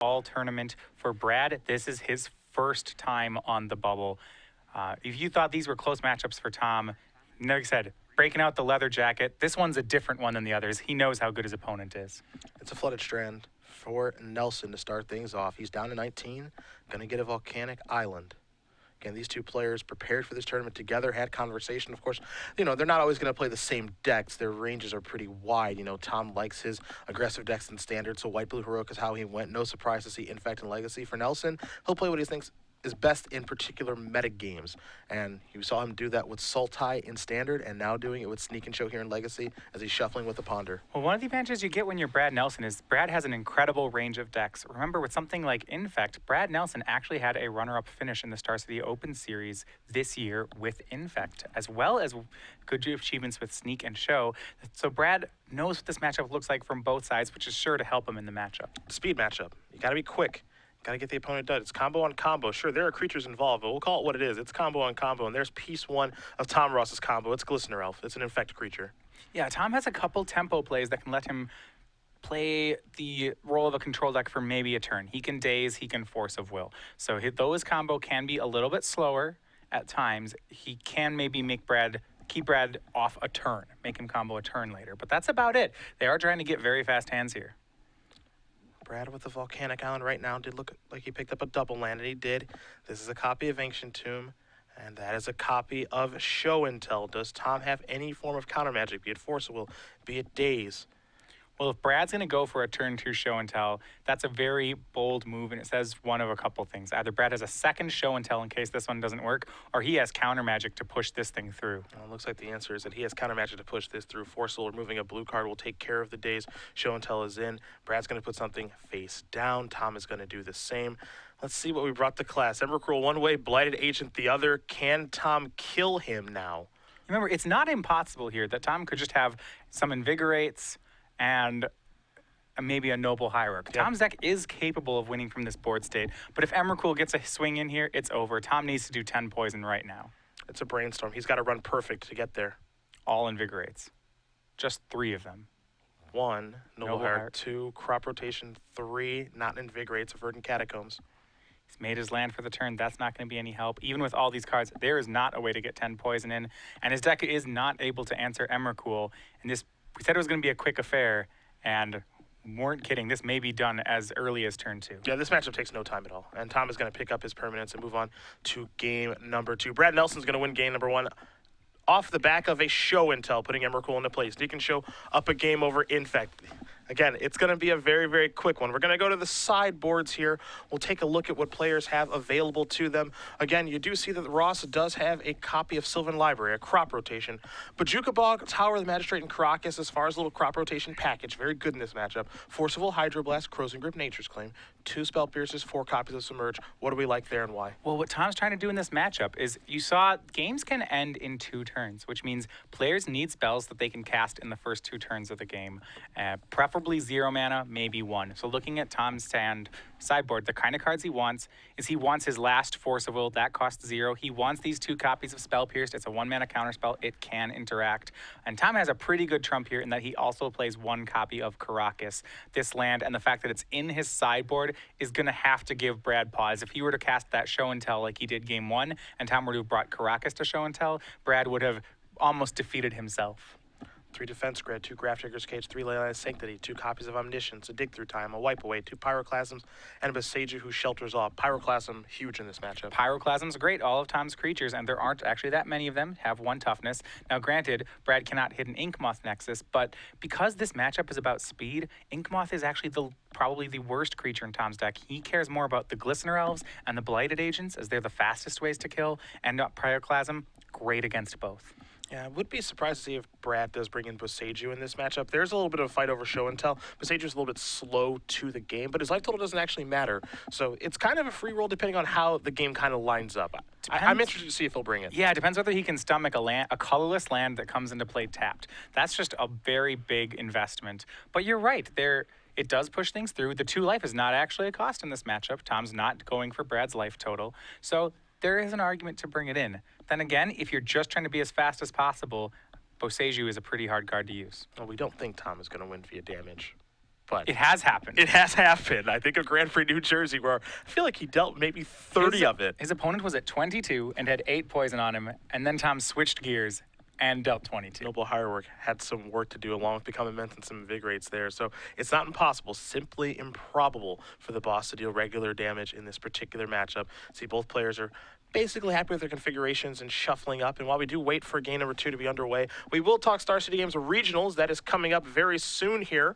all tournament. For Brad, this is his first time on the bubble. If you thought these were close matchups for Tom, like I said, breaking out the leather jacket, this one's a different one than the others. He knows how good his opponent is. It's a flooded strand for Nelson to start things off. He's down to 19, going to get a volcanic island. Again, these two players prepared for this tournament together, had conversation. Of course, they're not always going to play the same decks. Their ranges are pretty wide. Tom likes his aggressive decks in Standard, so White Blue Heroic is how he went. No surprise to see Infect and Legacy. For Nelson, he'll play what he thinks is best in particular meta games. And you saw him do that with Sultai in Standard, and now doing it with Sneak and Show here in Legacy as he's shuffling with the Ponder. Well, one of the advantages you get when you're Brad Nelson is Brad has an incredible range of decks. Remember, with something like Infect, Brad Nelson actually had a runner-up finish in the Star City Open Series this year with Infect, as well as good achievements with Sneak and Show. So Brad knows what this matchup looks like from both sides, which is sure to help him in the matchup. Speed matchup. You got to be quick. Got to get the opponent done. It's combo on combo. Sure, there are creatures involved, but we'll call it what it is. It's combo on combo, and there's piece one of Tom Ross's combo. It's Glistener Elf. It's an Infect creature. Yeah, Tom has a couple tempo plays that can let him play the role of a control deck for maybe a turn. He can Daze, he can Force of Will. So those combo can be a little bit slower at times. He can maybe keep Brad off a turn, make him combo a turn later. But that's about it. They are trying to get very fast hands here. Brad with the Volcanic Island right now did look like he picked up a double land, and he did. This is a copy of Ancient Tomb, and that is a copy of Show and Tell. Does Tom have any form of counter magic, be it Force of Will, be it Daze? Well, if Brad's going to go for a turn 2 Show and Tell, that's a very bold move, and it says one of a couple things. Either Brad has a second Show and Tell in case this one doesn't work, or he has counter magic to push this thing through. Well, it looks like the answer is that he has counter magic to push this through. Forceful removing a blue card will take care of the Daze. Show and Tell is in. Brad's going to put something face down. Tom is going to do the same. Let's see what we brought to class. Emrakul one way, Blighted Agent the other. Can Tom kill him now? Remember, it's not impossible here that Tom could just have some Invigorates and maybe a Noble Hierarch. Yeah. Tom's deck is capable of winning from this board state, but if Emrakul gets a swing in here, it's over. Tom needs to do 10 poison right now. It's a brainstorm. He's got to run perfect to get there. All Invigorates. Just 3 of them. 1, Noble Hierarch. 2, Crop Rotation. 3, not Invigorates, Verdant Catacombs. He's made his land for the turn. That's not going to be any help. Even with all these cards, there is not a way to get 10 poison in, and his deck is not able to answer Emrakul. And this, we said it was going to be a quick affair, and weren't kidding. This may be done as early as turn 2. Yeah, this matchup takes no time at all. And Tom is going to pick up his permanence and move on to game number 2. Brad Nelson's going to win game number 1 off the back of a Show and Tell, putting Emrakul into place. Sneak and Show up a game over Infect. Again, it's going to be a very, very quick one. We're going to go to the sideboards here. We'll take a look at what players have available to them. Again, you do see that Ross does have a copy of Sylvan Library, a crop rotation. Bajuka Bog, Tower of the Magistrate, and Caracas as far as a little crop rotation package. Very good in this matchup. Forcible Hydroblast, Crows and Grip, Nature's Claim. 2 Spell Pierces, 4 copies of Submerge. What do we like there and why? Well, what Tom's trying to do in this matchup is you saw games can end in 2 turns, which means players need spells that they can cast in the first 2 turns of the game. Preferably 0 mana, maybe 1. So looking at Tom's sideboard, the kind of cards he wants is he wants his last Force of Will. That costs 0. He wants these 2 copies of Spell Pierced. It's a 1 mana counter spell. It can interact. And Tom has a pretty good trump here in that he also plays 1 copy of Caracas. This land and the fact that it's in his sideboard is going to have to give Brad pause. If he were to cast that Show and Tell like he did game 1 and Tom were to have brought Caracas to Show and Tell, Brad would have almost defeated himself. 3 Defense Grid, 2 Grafdigger's Cage, 3 Leyline Sanctity, 2 copies of Omniscience, a Dig Through Time, a Wipe Away, 2 Pyroclasms, and a Boseiju who shelters off. Pyroclasm, huge in this matchup. Pyroclasm's great. All of Tom's creatures, and there aren't actually that many of them, have 1 toughness. Now, granted, Brad cannot hit an Inkmoth Nexus, but because this matchup is about speed, Inkmoth is actually probably the worst creature in Tom's deck. He cares more about the Glistener Elves and the Blighted Agents, as they're the fastest ways to kill, and Pyroclasm, great against both. Yeah, I would be surprised to see if Brad does bring in Boseiju in this matchup. There's a little bit of a fight over Show and Tell. Boseiju's a little bit slow to the game, but his life total doesn't actually matter. So it's kind of a free roll depending on how the game kind of lines up. I'm interested to see if he'll bring it. Yeah, it depends whether he can stomach a colorless land that comes into play tapped. That's just a very big investment. But you're right, it does push things through. The 2 life is not actually a cost in this matchup. Tom's not going for Brad's life total. So there is an argument to bring it in. Then again, if you're just trying to be as fast as possible, Boseiju is a pretty hard card to use. Well, we don't think Tom is going to win via damage. but It has happened. it has happened. I think of Grand Prix New Jersey, where I feel like he dealt maybe 30 of it. His opponent was at 22 and had 8 poison on him, and then Tom switched gears and dealt 22. Noble Hirework had some work to do along with Become Immense and some invigorates there. So it's not impossible, simply improbable for the boss to deal regular damage in this particular matchup. See, both players are basically happy with their configurations and shuffling up. And while we do wait for game number 2 to be underway, we will talk Star City Games Regionals. That is coming up very soon here.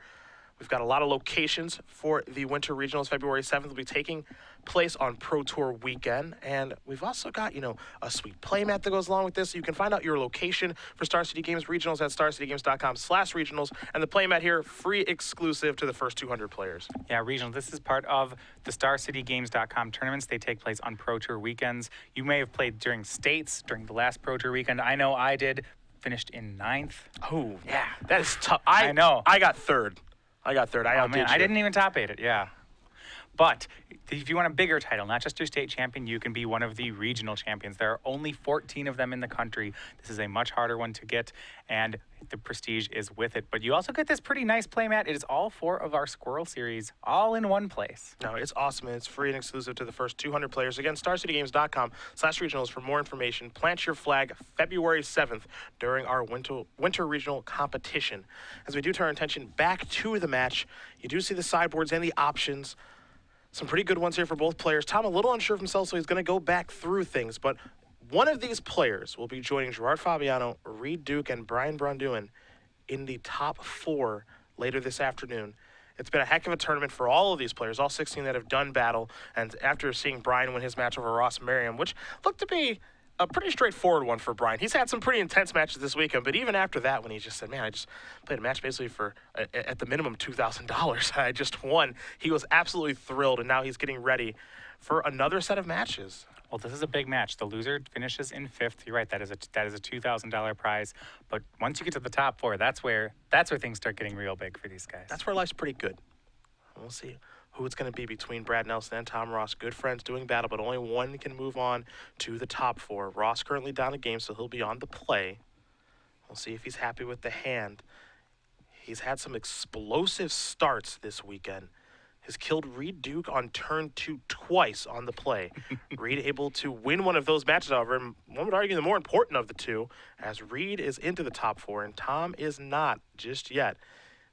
We've got a lot of locations for the Winter Regionals. February 7th will be taking place on Pro Tour weekend. And we've also got, a sweet playmat that goes along with this. So you can find out your location for Star City Games Regionals at starcitygames.com/regionals. And the playmat here, free exclusive to the first 200 players. Yeah, regional. This is part of the StarCityGames.com tournaments. They take place on Pro Tour weekends. You may have played during states during the last Pro Tour weekend. I know I did. Finished in 9th. Oh, Yeah. that is tough. I know. I got third. I outdid Man, you. I didn't even top 8 it, yeah. But if you want a bigger title, not just your state champion, you can be one of the regional champions. There are only 14 of them in the country. This is a much harder one to get, and the prestige is with it. But you also get this pretty nice playmat. It is all 4 of our Squirrel series, all in one place. No, it's awesome, and it's free and exclusive to the first 200 players. Again, starcitygames.com/regionals for more information. Plant your flag February 7th during our winter regional competition. As we do turn our attention back to the match, you do see the sideboards and the options. Some pretty good ones here for both players. Tom a little unsure of himself, so he's going to go back through things. But one of these players will be joining Gerard Fabiano, Reed Duke, and Brian Braunduin in the top 4 later this afternoon. It's been a heck of a tournament for all of these players, all 16 that have done battle. And after seeing Brian win his match over Ross Merriam, which looked to be a pretty straightforward one for Brian. He's had some pretty intense matches this weekend, but even after that, when he just said, man, I just played a match basically for, at the minimum, $2,000. I just won. He was absolutely thrilled, and now he's getting ready for another set of matches. Well, this is a big match. The loser finishes in 5th. You're right. That is a $2,000 prize. But once you get to the top 4, that's where things start getting real big for these guys. That's where life's pretty good. We'll see who it's going to be between Brad Nelson and Tom Ross. Good friends doing battle, but only one can move on to the top 4. Ross currently down a game, so he'll be on the play. We'll see if he's happy with the hand. He's had some explosive starts this weekend. Has killed Reed Duke on turn 2 twice on the play. Reed able to win one of those matches, however, and one would argue the more important of the two, as Reed is into the top 4 and Tom is not just yet.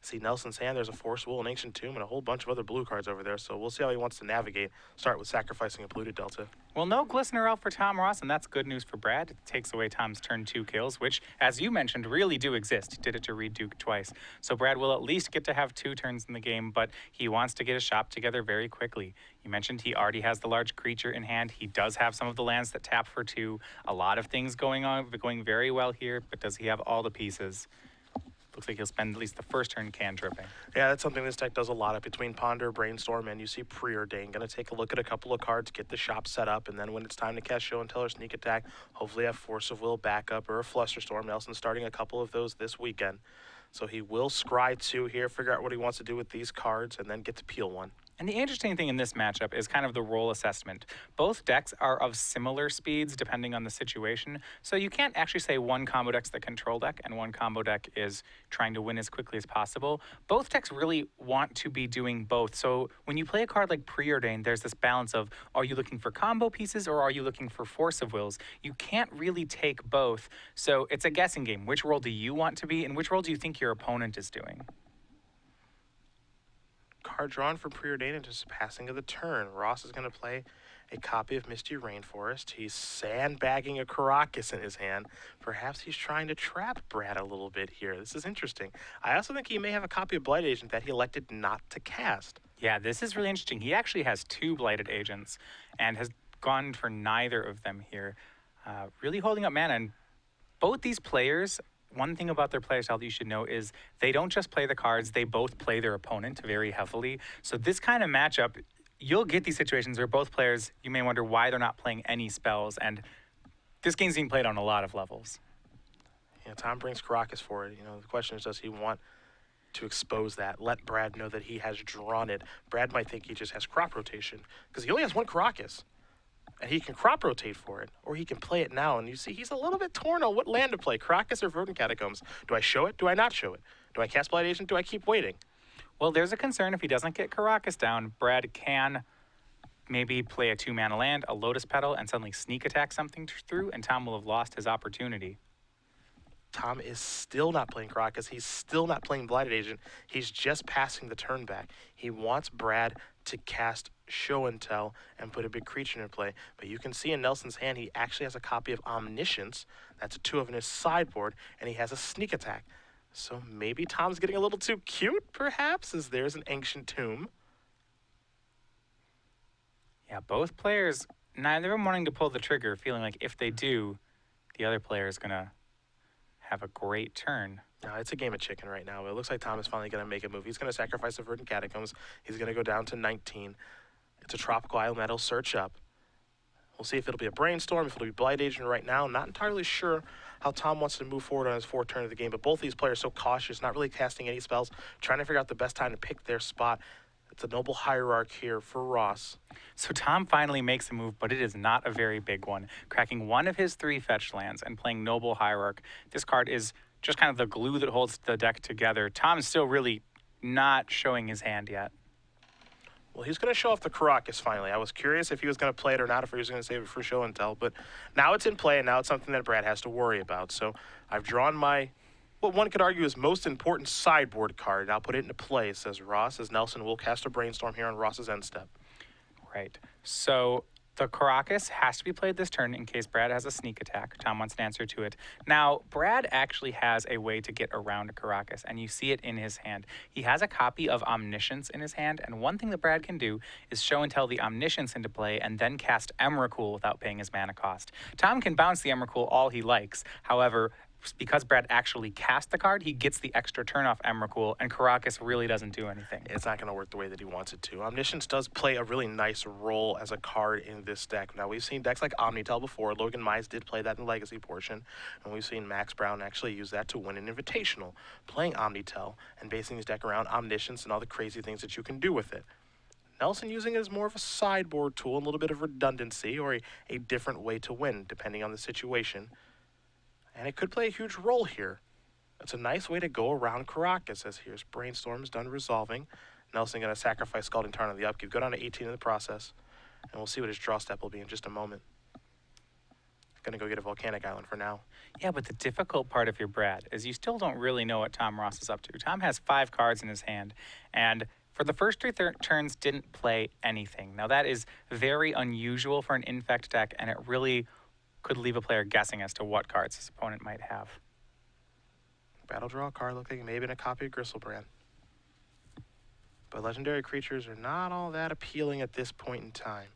See Nelson's hand, there's a Force Will, an Ancient Tomb, and a whole bunch of other blue cards over there, so we'll see how he wants to navigate. Start with sacrificing a Polluted Delta. Well, no Glistener Elf for Tom Ross, and that's good news for Brad. It takes away Tom's turn 2 kills, which, as you mentioned, really do exist. He did it to Reed Duke twice. So Brad will at least get to have 2 turns in the game, but he wants to get his shop together very quickly. You mentioned he already has the large creature in hand. He does have some of the lands that tap for 2. A lot of things going very well here, but does he have all the pieces? Looks like he'll spend at least the first turn cantripping. Yeah, that's something this deck does a lot of. Between Ponder, Brainstorm, and you see Preordain. Going to take a look at a couple of cards, get the shop set up, and then when it's time to cast Show and Tell or Sneak Attack, hopefully have Force of Will backup or a Flusterstorm. Nelson's starting a couple of those this weekend. So he will scry 2 here, figure out what he wants to do with these cards, and then get to peel 1. And the interesting thing in this matchup is kind of the role assessment. Both decks are of similar speeds depending on the situation, so you can't actually say one combo deck's the control deck and one combo deck is trying to win as quickly as possible. Both decks really want to be doing both, so when you play a card like Preordain, there's this balance of, are you looking for combo pieces or are you looking for Force of Wills? You can't really take both, so it's a guessing game. Which role do you want to be, and which role do you think your opponent is doing? Card drawn for Preordain and just passing of the turn. Ross is going to play a copy of Misty Rainforest. He's sandbagging a Caracas in his hand. Perhaps he's trying to trap Brad a little bit here. This is interesting. I also think he may have a copy of Blight Agent that he elected not to cast. Yeah, this is really interesting. He actually has 2 Blighted Agents and has gone for neither of them here. Really holding up mana, and both these players, one thing about their playstyle that you should know is they don't just play the cards, they both play their opponent very heavily. So this kind of matchup, you'll get these situations where both players, you may wonder why they're not playing any spells, and this game's being played on a lot of levels. Yeah, Tom brings Caracas for it. The question is, does he want to expose that? Let Brad know that he has drawn it. Brad might think he just has crop rotation, because he only has 1 Caracas. And he can crop rotate for it, or he can play it now. And you see, he's a little bit torn on what land to play, Caracas or Verdant Catacombs. Do I show it? Do I not show it? Do I cast Blight Agent? Do I keep waiting? Well, there's a concern if he doesn't get Caracas down, Brad can maybe play a 2-mana land, a Lotus Petal, and suddenly sneak attack something through, and Tom will have lost his opportunity. Tom is still not playing Caracas. He's still not playing Blighted Agent. He's just passing the turn back. He wants Brad to cast Show and Tell and put a big creature in play. But you can see in Nelson's hand, he actually has a copy of Omniscience. That's a 2 in his sideboard, and he has a sneak attack. So maybe Tom's getting a little too cute, perhaps, as there's an Ancient Tomb. Yeah, both players, neither of them wanting to pull the trigger, feeling like if they do, the other player is going to have a great turn. No, it's a game of chicken right now. It looks like Tom is finally going to make a move. He's going to sacrifice the Verdant Catacombs. He's going to go down to 19. It's a Tropical Island that'll search up. We'll see if it'll be a Brainstorm, if it'll be Blight Agent right now. Not entirely sure how Tom wants to move forward on his 4th turn of the game, but both these players so cautious, not really casting any spells, trying to figure out the best time to pick their spot. It's a Noble Hierarch here for Ross. So Tom finally makes a move, but it is not a very big one. Cracking one of his 3 fetch lands and playing Noble Hierarch. This card is just kind of the glue that holds the deck together. Tom's still really not showing his hand yet. Well, he's going to show off the Caracas finally. I was curious if he was going to play it or not, if he was going to save it for Show and Tell, but now it's in play, and now it's something that Brad has to worry about. So I've drawn my, what one could argue is most important sideboard card. I'll put it into play, says Ross, as Nelson will cast a Brainstorm here on Ross's end step. Right. So the Caracas has to be played this turn in case Brad has a sneak attack. Tom wants an answer to it. Now, Brad actually has a way to get around a Caracas, and you see it in his hand. He has a copy of Omniscience in his hand, and one thing that Brad can do is show and tell the Omniscience into play and then cast Emrakul without paying his mana cost. Tom can bounce the Emrakul all he likes. However, because Brad actually cast the card, he gets the extra turn off Emrakul, and Caracas really doesn't do anything. It's not going to work the way that he wants it to. Omniscience does play a really nice role as a card in this deck. Now, we've seen decks like Omnitel before. Logan Mize did play that in the Legacy portion, and we've seen Max Brown actually use that to win an Invitational, playing Omnitel and basing his deck around Omniscience and all the crazy things that you can do with it. Nelson using it as more of a sideboard tool, a little bit of redundancy, or a different way to win, depending on the situation. And it could play a huge role here. It's a nice way to go around Caracas, as here's Brainstorm's done resolving. Nelson going to sacrifice Scalding Tarn on the upkeep, go down to 18 in the process, and we'll see what his draw step will be in just a moment. Going to go get a Volcanic Island for now. Yeah, but the difficult part of your Brad is you still don't really know what Tom Ross is up to. Tom has 5 cards in his hand, and for the first 3 turns didn't play anything. Now that is very unusual for an Infect deck, and it really could leave a player guessing as to what cards his opponent might have. Battle draw a card, look like maybe in a copy of Gristlebrand. But legendary creatures are not all that appealing at this point in time.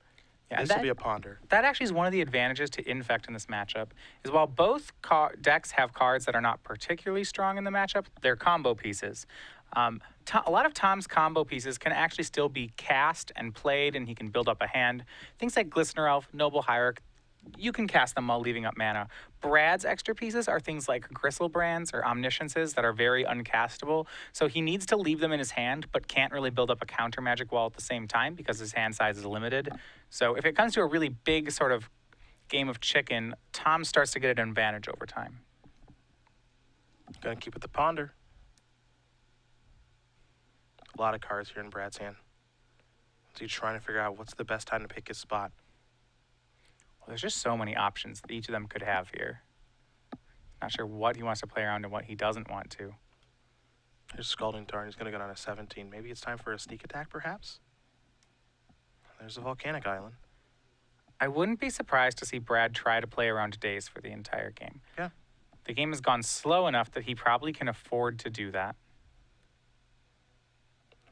Yeah, this will be a Ponder. That actually is one of the advantages to Infect in this matchup, is while both decks have cards that are not particularly strong in the matchup, they're combo pieces. A lot of Tom's combo pieces can actually still be cast and played, and he can build up a hand. Things like Glistener Elf, Noble Hierarch, you can cast them while leaving up mana. Brad's extra pieces are things like Gristlebrands or Omnisciences that are very uncastable, so he needs to leave them in his hand, but can't really build up a counter magic wall at the same time because his hand size is limited. So if it comes to a really big sort of game of chicken, Tom starts to get an advantage over time. Gonna keep it the Ponder. A lot of cards here in Brad's hand. So he's trying to figure out what's the best time to pick his spot. Well, there's just so many options that each of them could have here. Not sure what he wants to play around and what he doesn't want to. There's Scalding Tarn. He's going to go down to 17. Maybe it's time for a sneak attack, perhaps? There's a Volcanic Island. I wouldn't be surprised to see Brad try to play around Daze for the entire game. Yeah. The game has gone slow enough that he probably can afford to do that.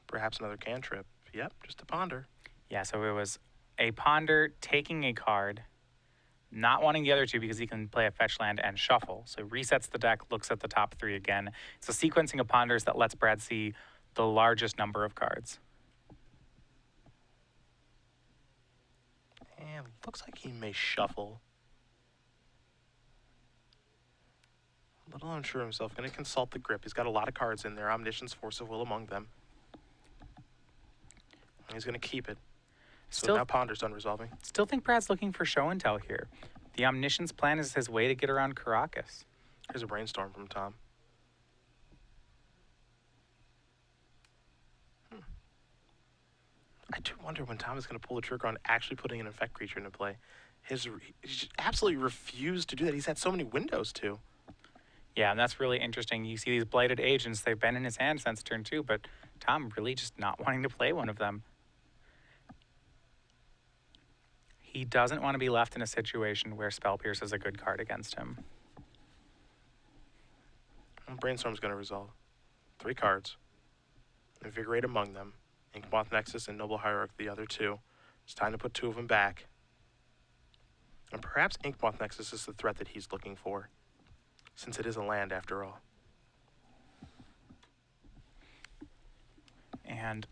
Perhaps another cantrip. Yep, just a Ponder. Yeah, so it was a Ponder taking a card, not wanting the other 2 because he can play a fetch land and shuffle. So he resets the deck, looks at the top 3 again. It's a sequencing of Ponders that lets Brad see the largest number of cards. And looks like he may shuffle. A little unsure of himself. Going to consult the grip. He's got a lot of cards in there. Omniscience, Force of Will among them. And he's going to keep it. So now Ponder's done resolving. Still think Brad's looking for show and tell here. The Omniscience plan is his way to get around Caracas. Here's a Brainstorm from Tom. I do wonder when Tom is going to pull the trigger on actually putting an infect creature into play. He just absolutely refused to do that. He's had so many windows too. Yeah, and that's really interesting. You see these blighted agents, they've been in his hand since turn 2, but Tom really just not wanting to play one of them. He doesn't want to be left in a situation where Spell Pierce is a good card against him. Well, Brainstorm's going to resolve. 3 cards. Invigorate among them. Inkmoth Nexus and Noble Hierarch, the other 2. It's time to put 2 of them back. And perhaps Inkmoth Nexus is the threat that he's looking for, since it is a land after all. And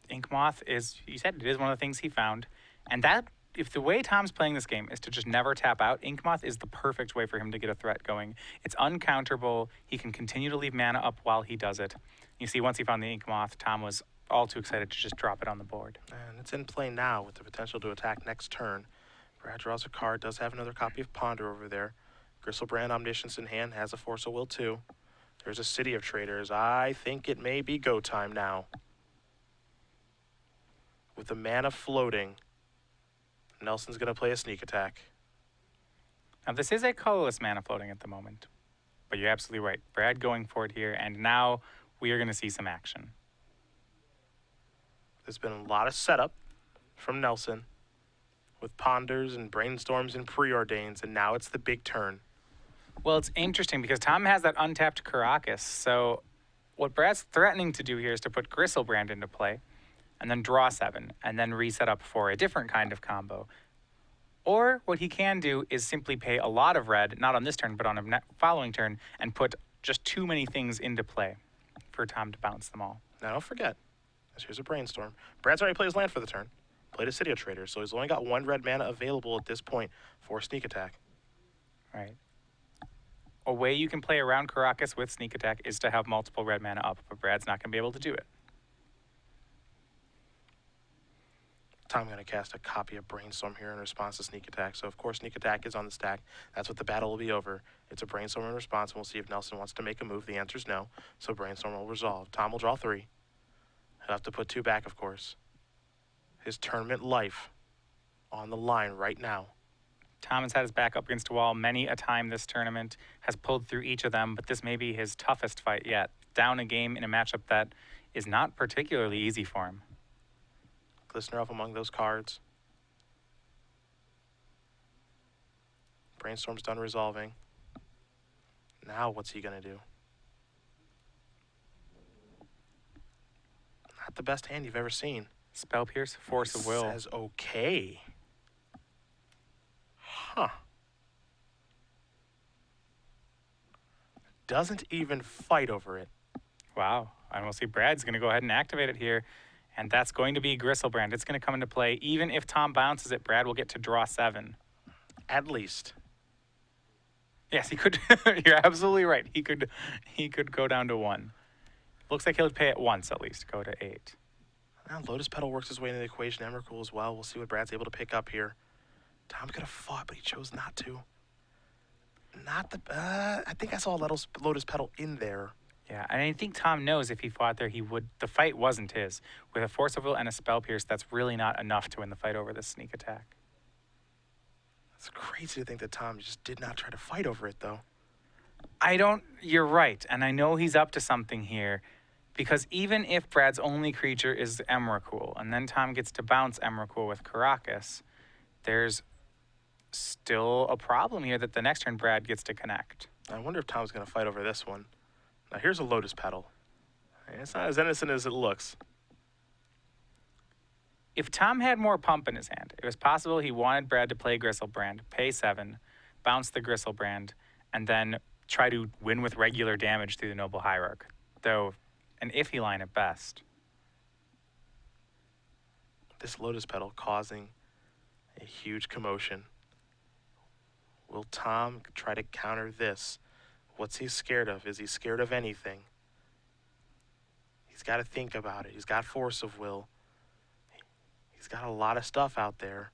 Inkmoth is, you said it is one of the things he found. And that, if the way Tom's playing this game is to just never tap out, Inkmoth is the perfect way for him to get a threat going. It's uncounterable. He can continue to leave mana up while he does it. You see, once he found the Inkmoth, Tom was all too excited to just drop it on the board. And it's in play now with the potential to attack next turn. Brad draws a card, does have another copy of Ponder over there. Gristlebrand Omniscience in hand, has a Force of Will too. There's a City of Traders. I think it may be go time now. With the mana floating, Nelson's going to play a sneak attack. Now, this is a colorless mana floating at the moment, but you're absolutely right. Brad going for it here, and now we are going to see some action. There's been a lot of setup from Nelson with Ponders and Brainstorms and Preordains, and now it's the big turn. Well, it's interesting because Tom has that untapped Caracas, so what Brad's threatening to do here is to put Gristlebrand into play, and then draw 7, and then reset up for a different kind of combo. Or what he can do is simply pay a lot of red, not on this turn, but on a following turn, and put just too many things into play for Tom to bounce them all. Now don't forget, here's a Brainstorm. Brad's already played his land for the turn, played a City of Traders, so he's only got 1 red mana available at this point for sneak attack. Right. A way you can play around Caracas with sneak attack is to have multiple red mana up, but Brad's not going to be able to do it. Tom going to cast a copy of Brainstorm here in response to sneak attack. So of course sneak attack is on the stack. That's what the battle will be over. It's a Brainstorm in response, and we'll see if Nelson wants to make a move. The answer is no. So Brainstorm will resolve. Tom will draw 3. He'll have to put 2 back, of course. His tournament life on the line right now. Tom has had his back up against a wall many a time this tournament, has pulled through each of them, but this may be his toughest fight yet. Down a game in a matchup that is not particularly easy for him. Glistener up among those cards. Brainstorm's done resolving. Now what's he going to do? Not the best hand you've ever seen. Spell Pierce, Force of Will. Says okay. Huh. Doesn't even fight over it. Wow. And we'll see Brad's going to go ahead and activate it here. And that's going to be Gristlebrand. It's going to come into play. Even if Tom bounces it, Brad will get to draw 7. At least. Yes, he could. You're absolutely right. He could go down to 1. Looks like he'll pay it once at least, go to 8. Now Lotus Petal works his way into the equation. Emrakul as well. We'll see what Brad's able to pick up here. Tom could have fought, but he chose not to. Not the... I think I saw a Lotus Petal in there. Yeah, and I think Tom knows if he fought there, he would. The fight wasn't his. With a Force of Will and a Spell Pierce, that's really not enough to win the fight over this sneak attack. It's crazy to think that Tom just did not try to fight over it, though. You're right, and I know he's up to something here, because even if Brad's only creature is Emrakul, and then Tom gets to bounce Emrakul with Caracas, there's still a problem here that the next turn Brad gets to connect. I wonder if Tom's going to fight over this one. Now, here's a Lotus Petal. It's not as innocent as it looks. If Tom had more pump in his hand, it was possible he wanted Brad to play Gristlebrand, pay 7, bounce the Gristlebrand, and then try to win with regular damage through the Noble Hierarch, though an iffy line at best. This Lotus Petal causing a huge commotion. Will Tom try to counter this? What's he scared of? Is he scared of anything? He's got to think about it. He's got Force of Will. He's got a lot of stuff out there.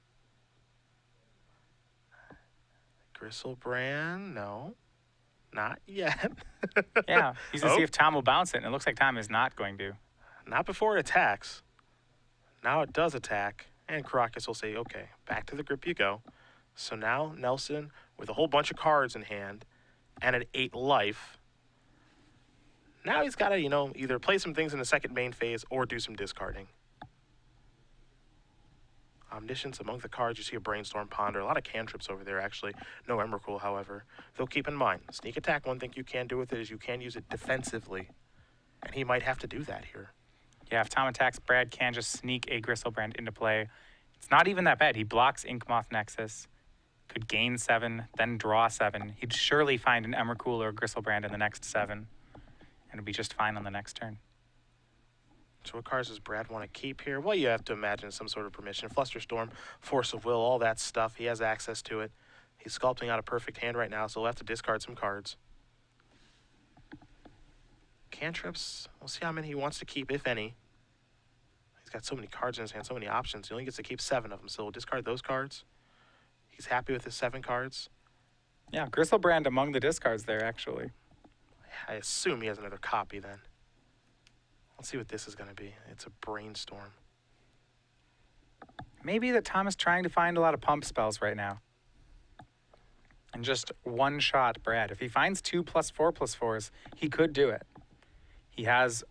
Gristlebrand? No. Not yet. Yeah, he's going to see if Tom will bounce it, and it looks like Tom is not going to. Not before it attacks. Now it does attack, and Caracas will say, okay, back to the grip you go. So now Nelson, with a whole bunch of cards in hand, and at 8 life, now he's got to, either play some things in the second main phase or do some discarding. Omniscience among the cards, you see a Brainstorm, Ponder, a lot of cantrips over there actually. No Emrakul, however. Though keep in mind, Sneak Attack, one thing you can do with it is you can use it defensively. And he might have to do that here. Yeah, if Tom attacks, Brad can just sneak a Gristlebrand into play. It's not even that bad. He blocks Inkmoth Nexus, could gain 7, then draw 7. He'd surely find an Emrakul or a Gristlebrand in the next 7, and it'd be just fine on the next turn. So what cards does Brad want to keep here? Well, you have to imagine some sort of permission. Flusterstorm, Force of Will, all that stuff. He has access to it. He's sculpting out a perfect hand right now, so he'll have to discard some cards. Cantrips, we'll see how many he wants to keep, if any. He's got so many cards in his hand, so many options. He only gets to keep 7 of them, so we'll discard those cards. He's happy with his 7 cards. Yeah, Gristlebrand among the discards there, actually. I assume he has another copy then. Let's see what this is going to be. It's a Brainstorm. Maybe that Tom is trying to find a lot of pump spells right now. And just one-shot Brad. If he finds 2+4/+4s, he could do it. He has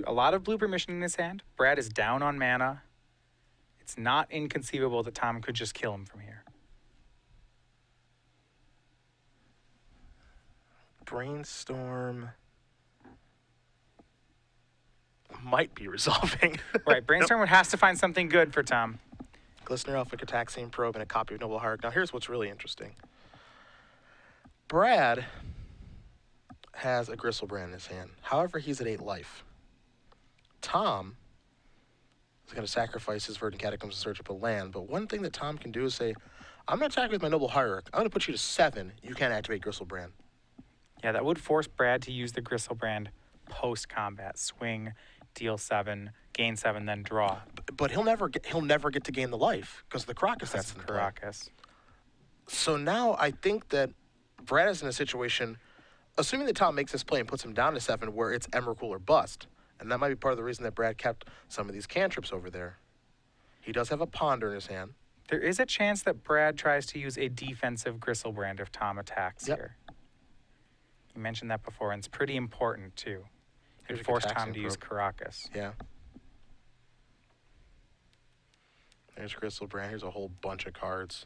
a lot of blue permission in his hand. Brad is down on mana. It's not inconceivable that Tom could just kill him from here. Brainstorm might be resolving. Right, Brainstorm has to find something good for Tom. Glistener, Elfic, Ataxian Probe, and a copy of Noble Hierarch. Now here's what's really interesting. Brad has a Gristlebrand in his hand. However, he's at 8 life. Tom is going to sacrifice his Verdant Catacombs in search of a land, but one thing that Tom can do is say, I'm going to attack with my Noble Hierarch. I'm going to put you to 7. You can't activate Gristlebrand. Yeah, that would force Brad to use the Gristlebrand post-combat. Swing, deal 7, gain 7, then draw. But he'll never get to gain the life because the Caracas that's in play. Caracas. So now I think that Brad is in a situation, assuming that Tom makes this play and puts him down to 7, where it's Emrakul or bust. And that might be part of the reason that Brad kept some of these cantrips over there. He does have a Ponder in his hand. There is a chance that Brad tries to use a defensive Gristlebrand if Tom attacks here. You mentioned that before, and it's pretty important, too. It forced Tom to use Caracas. Yeah. There's Gristlebrand. Here's a whole bunch of cards.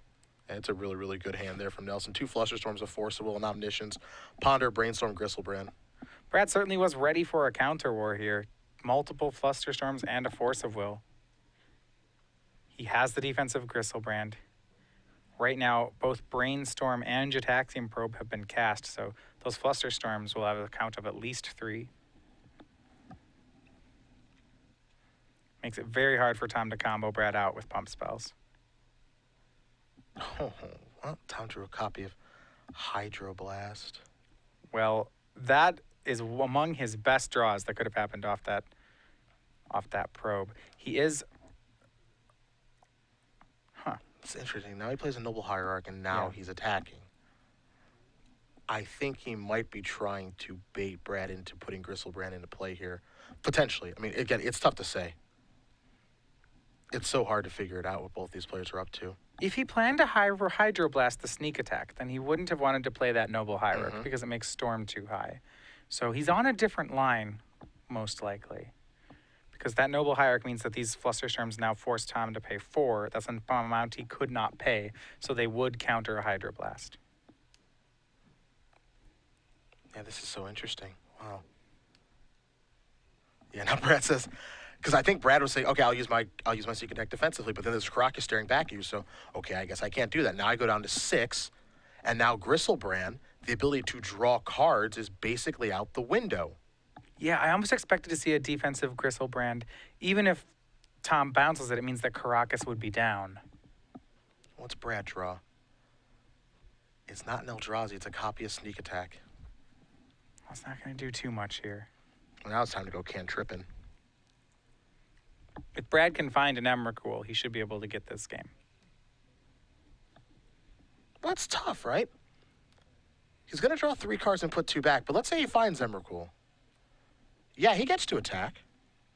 And it's a really, really good hand there from Nelson. 2 Flusterstorms, a Force of Will, and Omniscience. Ponder, Brainstorm, Gristlebrand. Brad certainly was ready for a counter war here. Multiple Flusterstorms and a Force of Will. He has the defensive Gristlebrand. Right now, both Brainstorm and Jataxian Probe have been cast, so those Flusterstorms will have a count of at least 3. Makes it very hard for Tom to combo Brad out with pump spells. Oh, well, Tom drew a copy of Hydroblast. Well, that is among his best draws that could have happened off that probe. He is... It's interesting. Now he plays a Noble Hierarch, and now he's attacking. I think he might be trying to bait Brad into putting Gristlebrand into play here. Potentially. I mean, again, it's tough to say. It's so hard to figure it out what both these players are up to. If he planned to Hydroblast the sneak attack, then he wouldn't have wanted to play that Noble Hierarch because it makes Storm too high. So he's on a different line, most likely. Because that Noble Hierarch means that these Flusterstorms now force Tom to pay 4. That's an amount he could not pay, so they would counter a Hydroblast. Yeah, this is so interesting. Wow. Yeah, now Brad says, because I think Brad was saying, okay, I'll use my Secret Deck defensively, but then there's Caracas staring back at you, so okay, I guess I can't do that. Now I go down to 6, and now Gristlebrand, the ability to draw cards is basically out the window. Yeah, I almost expected to see a defensive Gristlebrand. Even if Tom bounces it, it means that Caracas would be down. What's Brad draw? It's not an Eldrazi, it's a copy of Sneak Attack. That's not going to do too much here. Now it's time to go cantripping. If Brad can find an Emrakul, he should be able to get this game. That's tough, right? He's going to draw 3 cards and put 2 back, but let's say he finds Emrakul. Yeah, he gets to attack.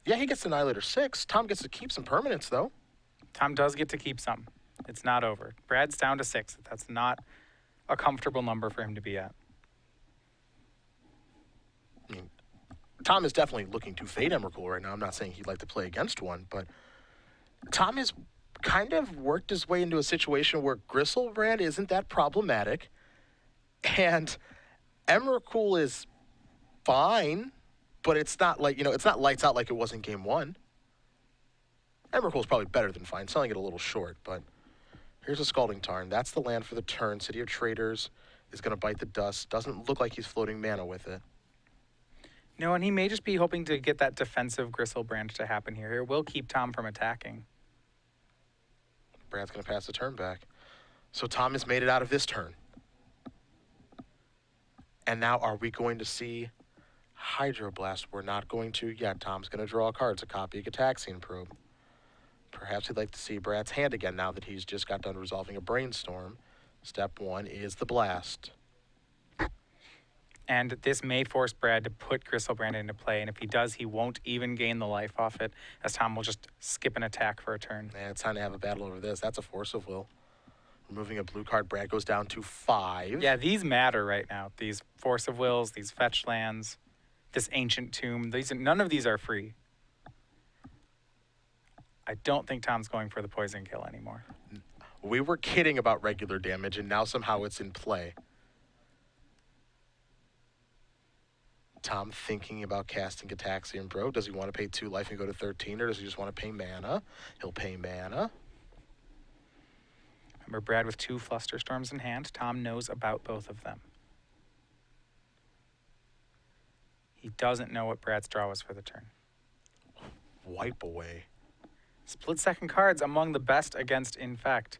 Yeah, he gets Annihilator 6. Tom gets to keep some permanents, though. Tom does get to keep some. It's not over. Brad's down to 6. That's not a comfortable number for him to be at. I mean, Tom is definitely looking to fade Emrakul right now. I'm not saying he'd like to play against one, but Tom has kind of worked his way into a situation where Gristlebrand isn't that problematic, and Emrakul is fine, but it's not like, it's not lights out like it was in game 1. Emrakul is probably better than fine, selling it a little short, but here's a Scalding Tarn. That's the land for the turn. City of Traders is going to bite the dust. Doesn't look like he's floating mana with it. No, and he may just be hoping to get that defensive Gristlebrand to happen here. It will keep Tom from attacking. Brad's going to pass the turn back. So Tom has made it out of this turn. And now are we going to see Hydroblast? We're not going to yet. Tom's going to draw a card. It's a copy of Gataxian Probe. Perhaps he'd like to see Brad's hand again now that he's just got done resolving a Brainstorm. Step 1 is the Blast. And this may force Brad to put Gristlebrand into play, and if he does, he won't even gain the life off it, as Tom will just skip an attack for a turn. Yeah, it's time to have a battle over this. That's a Force of Will. Removing a blue card, Brad goes down to 5. Yeah, these matter right now. These Force of Wills, these fetch lands, this Ancient Tomb. None of these are free. I don't think Tom's going for the poison kill anymore. We were kidding about regular damage, and now somehow it's in play. Tom thinking about casting Gataxian Probe. Does he want to pay 2 life and go to 13, or does he just want to pay mana? He'll pay mana. Remember, Brad with 2 Flusterstorms in hand. Tom knows about both of them. He doesn't know what Brad's draw was for the turn. Wipe away. Split second cards among the best against Infect.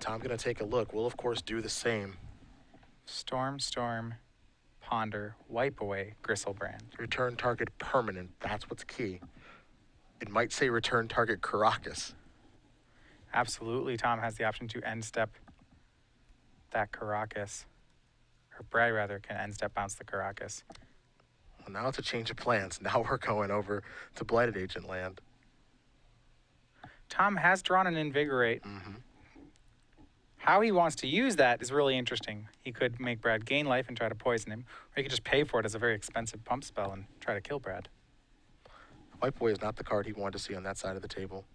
Tom going to take a look. We'll, of course, do the same. Storm, Ponder, wipe away, Gristlebrand. Return target permanent. That's what's key. It might say return target Caracas. Absolutely, Tom has the option to end step that Caracas. Or Brad, rather, can end step bounce the Caracas. Well, now it's a change of plans. Now we're going over to Blighted Agent land. Tom has drawn an Invigorate. Mm-hmm. How he wants to use that is really interesting. He could make Brad gain life and try to poison him, or he could just pay for it as a very expensive pump spell and try to kill Brad. Wipe away is not the card he wanted to see on that side of the table.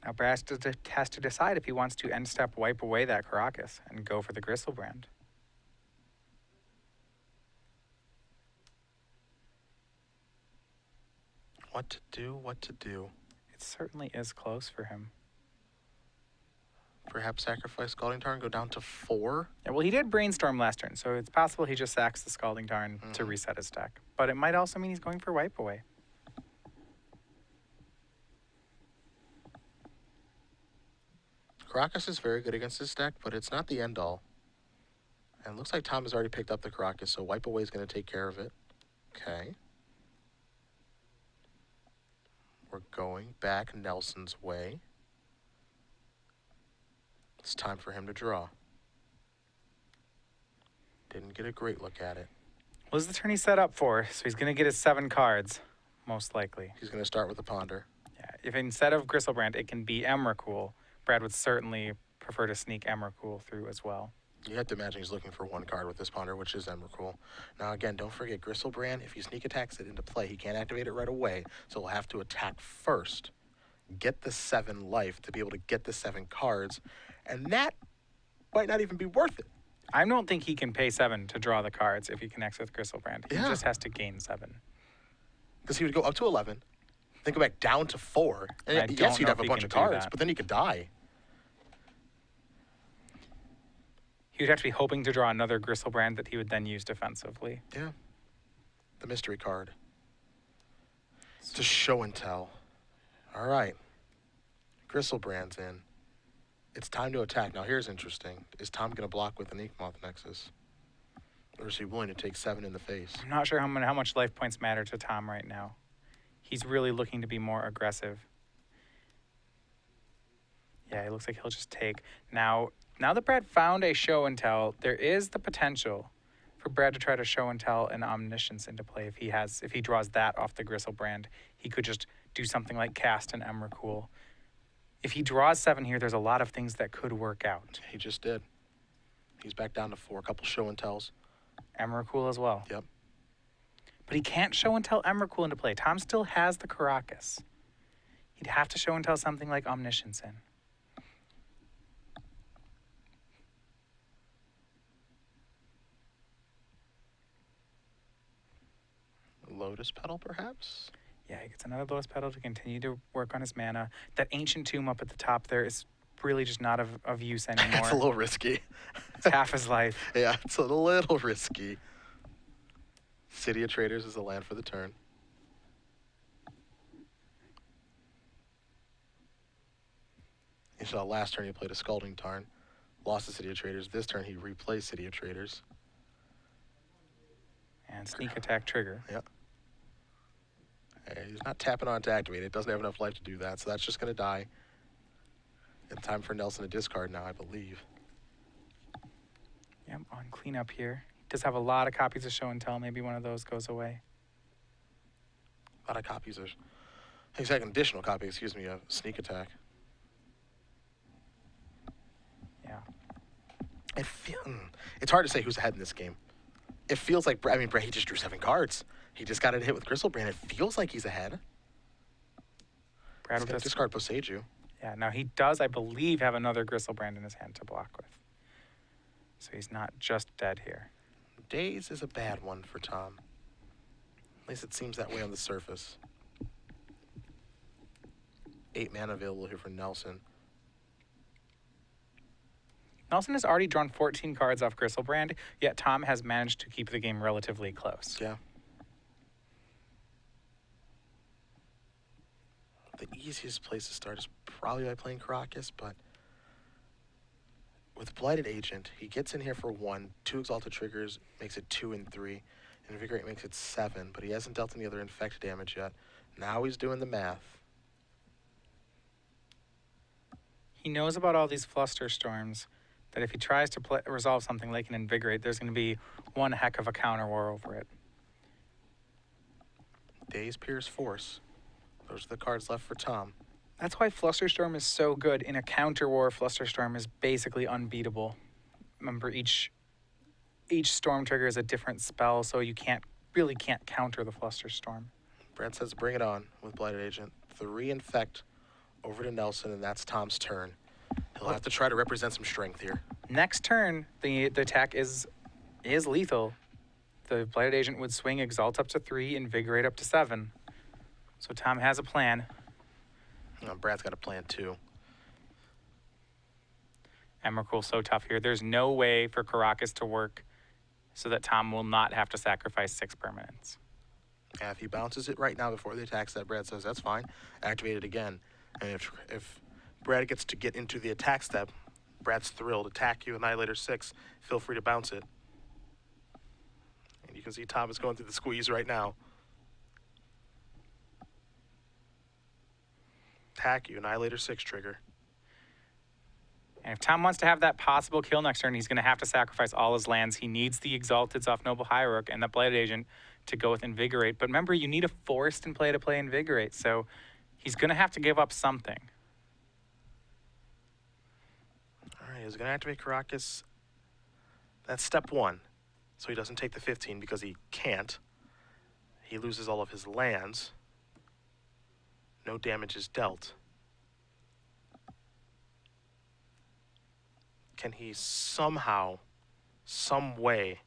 Now Brad has to decide if he wants to end step wipe away that Caracas and go for the Gristlebrand. What to do, what to do. It certainly is close for him. Perhaps sacrifice Scalding Tarn, go down to 4. Yeah, well, he did Brainstorm last turn, so it's possible he just sacks the Scalding Tarn to reset his deck. But it might also mean he's going for wipe away. Caracas is very good against this deck, but it's not the end-all. And it looks like Tom has already picked up the Caracas, so wipe away is going to take care of it. Okay. We're going back Nelson's way. It's time for him to draw. Didn't get a great look at it. Well, this is the turn he's set up for, so he's going to get his 7 cards, most likely. He's going to start with the Ponder. Yeah, if instead of Gristlebrand, it can be Emrakul, Brad would certainly prefer to sneak Emrakul through as well. You have to imagine he's looking for 1 card with this Ponder, which is Emrakul. Now, again, don't forget, Gristlebrand, if you sneak attacks it into play, he can't activate it right away, so he'll have to attack first, get the 7 life to be able to get the 7 cards, and that might not even be worth it. I don't think he can pay 7 to draw the cards if he connects with Gristlebrand. He just has to gain 7. Because he would go up to 11, then go back down to 4. And yes, he'd have a bunch of cards, but then he could die. He would have to be hoping to draw another Gristlebrand that he would then use defensively. Yeah. The mystery card. It's a show and tell. All right. Gristlebrand's in. It's time to attack. Now, here's interesting. Is Tom going to block with an Inkmoth Nexus? Or is he willing to take 7 in the face? I'm not sure how much life points matter to Tom right now. He's really looking to be more aggressive. Yeah, it looks like he'll just take. Now that Brad found a show and tell, there is the potential for Brad to try to show and tell an Omniscience into play. If he draws that off the Gristlebrand, he could just do something like cast an Emrakul. If he draws 7 here, there's a lot of things that could work out. He just did. He's back down to 4. A couple show and tells. Emrakul as well. Yep. But he can't show and tell Emrakul into play. Tom still has the Caracas. He'd have to show and tell something like Omniscience in. Lotus Petal, perhaps? Yeah, he gets another Lotus Petal to continue to work on his mana. That Ancient Tomb up at the top there is really just not of use anymore. It's a little risky. It's half his life. Yeah, it's a little risky. City of Traders is the land for the turn. You saw last turn he played a Scalding Tarn. Lost the City of Traders. This turn he replays City of Traders. And Sneak Attack trigger. Yep. He's not tapping on to activate it. Doesn't have enough life to do that, so that's just going to die. And time for Nelson to discard now, I believe. Yep, on cleanup here. He does have a lot of copies of Show and Tell. Maybe one of those goes away. A lot of copies of... He's got an additional copy, excuse me, of Sneak Attack. Yeah. It's hard to say who's ahead in this game. It feels like... I mean, Brad, he just drew 7 cards. He just got a hit with Gristlebrand. It feels like he's ahead. Brad He's will going to discard Boseiju. Yeah, now he does, I believe, have another Gristlebrand in his hand to block with. So he's not just dead here. Daze is a bad one for Tom. At least it seems that way on the surface. 8 mana available here for Nelson. Nelson has already drawn 14 cards off Gristlebrand, yet Tom has managed to keep the game relatively close. Yeah. The easiest place to start is probably by playing Caracas, but with Blighted Agent, he gets in here for 1, 2 Exalted Triggers, makes it 2 and 3. Invigorate makes it 7, but he hasn't dealt any other infect damage yet. Now he's doing the math. He knows about all these Fluster Storms, that if he tries to resolve something like an Invigorate, there's going to be one heck of a counter war over it. Daze, Pierce, Force. Those are the cards left for Tom. That's why Flusterstorm is so good. In a counter war, Flusterstorm is basically unbeatable. Remember, each storm trigger is a different spell, so you really can't counter the Flusterstorm. Brad says bring it on with Blighted Agent. 3 infect over to Nelson, and that's Tom's turn. He'll have to try to represent some strength here. Next turn, the attack is lethal. The Blighted Agent would swing Exalt up to 3, Invigorate up to 7. So Tom has a plan. Brad's got a plan too. Emrakul's so tough here. There's no way for Caracas to work so that Tom will not have to sacrifice 6 permanents. And if he bounces it right now before the attack step, Brad says that's fine. Activate it again. And if Brad gets to get into the attack step, Brad's thrilled. Attack you, Annihilator 6. Feel free to bounce it. And you can see Tom is going through the squeeze right now. Attack you, Annihilator 6 trigger. And if Tom wants to have that possible kill next turn, he's going to have to sacrifice all his lands. He needs the Exalteds off Noble Hierarch and the Blighted Agent to go with Invigorate. But remember, you need a forced in play to play Invigorate, so he's going to have to give up something. All right, he's going to activate Caracas. That's step 1. So he doesn't take the 15 because he can't. He loses all of his lands. No damage is dealt. Can he somehow, some way,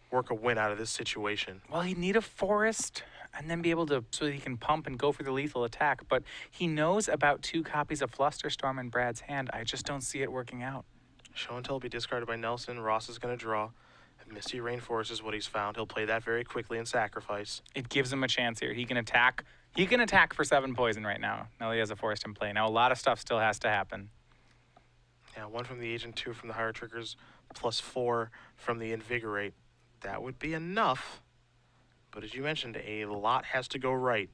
work a win out of this situation? Well, he'd need a forest and then be able to, so he can pump and go for the lethal attack. But he knows about 2 copies of Flusterstorm in Brad's hand. I just don't see it working out. Show and Tell will be discarded by Nelson. Ross is going to draw. Misty Rainforest is what he's found. He'll play that very quickly and sacrifice. It gives him a chance here. He can attack. He can attack for 7 poison right now. Now he has a forest in play. Now a lot of stuff still has to happen. Yeah, 1 from the Agent, 2 from the Higher Triggers, plus 4 from the Invigorate. That would be enough. But as you mentioned, a lot has to go right.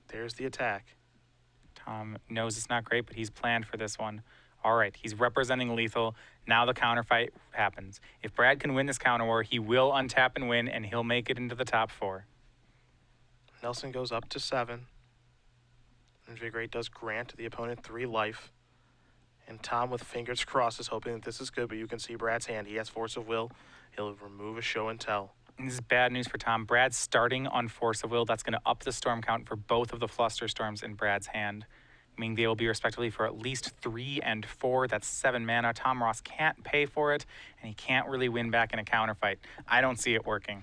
There's the attack. Tom knows it's not great, but he's planned for this one. All right, he's representing lethal. Now the counter fight happens. If Brad can win this counter war, he will untap and win, and he'll make it into the top 4. Nelson goes up to 7. Invigorate does grant the opponent 3 life. And Tom, with fingers crossed, is hoping that this is good, but you can see Brad's hand. He has Force of Will. He'll remove a show and tell. And this is bad news for Tom. Brad's starting on Force of Will. That's going to up the storm count for both of the Fluster Storms in Brad's hand, meaning they will be respectively for at least 3 and 4. That's 7 mana. Tom Ross can't pay for it, and he can't really win back in a counter fight. I don't see it working.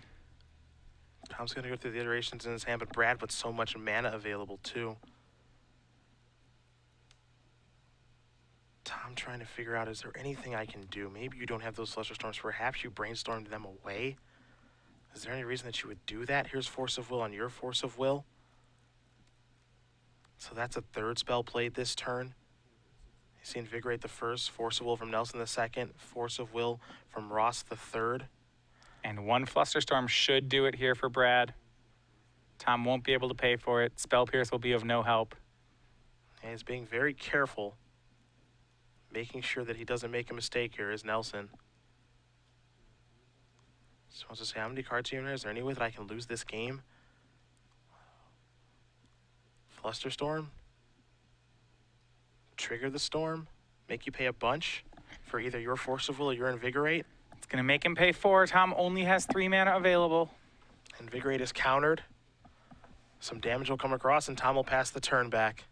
Tom's going to go through the iterations in his hand, but Brad with so much mana available too. Tom trying to figure out, is there anything I can do? Maybe you don't have those Fluster Storms. Perhaps you brainstormed them away. Is there any reason that you would do that? Here's Force of Will on your Force of Will. So that's a 3rd spell played this turn. You see Invigorate the 1st, Force of Will from Nelson the 2nd, Force of Will from Ross the 3rd. And 1 Fluster Storm should do it here for Brad. Tom won't be able to pay for it. Spell Pierce will be of no help. And he's being very careful, making sure that he doesn't make a mistake here is Nelson. Just wants to say, how many cards are you in there? Is there any way that I can lose this game? Fluster Storm? Trigger the Storm? Make you pay a bunch for either your Force of Will or your Invigorate? It's going to make him pay 4. Tom only has 3 mana available. Invigorate is countered. Some damage will come across, and Tom will pass the turn back.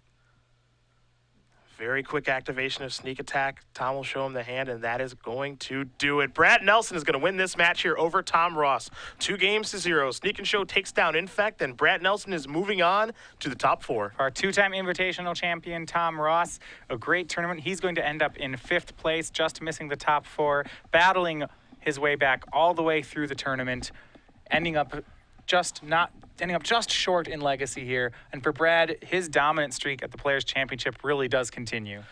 Very quick activation of Sneak Attack. Tom will show him the hand, and that is going to do it. Brad Nelson is going to win this match here over Tom Ross. 2-0. Sneak and Show takes down Infect, and Brad Nelson is moving on to the top 4. Our 2-time invitational champion, Tom Ross, a great tournament. He's going to end up in 5th place, just missing the top 4, battling his way back all the way through the tournament, ending up just short in legacy here. And for Brad, his dominant streak at the Players' Championship really does continue.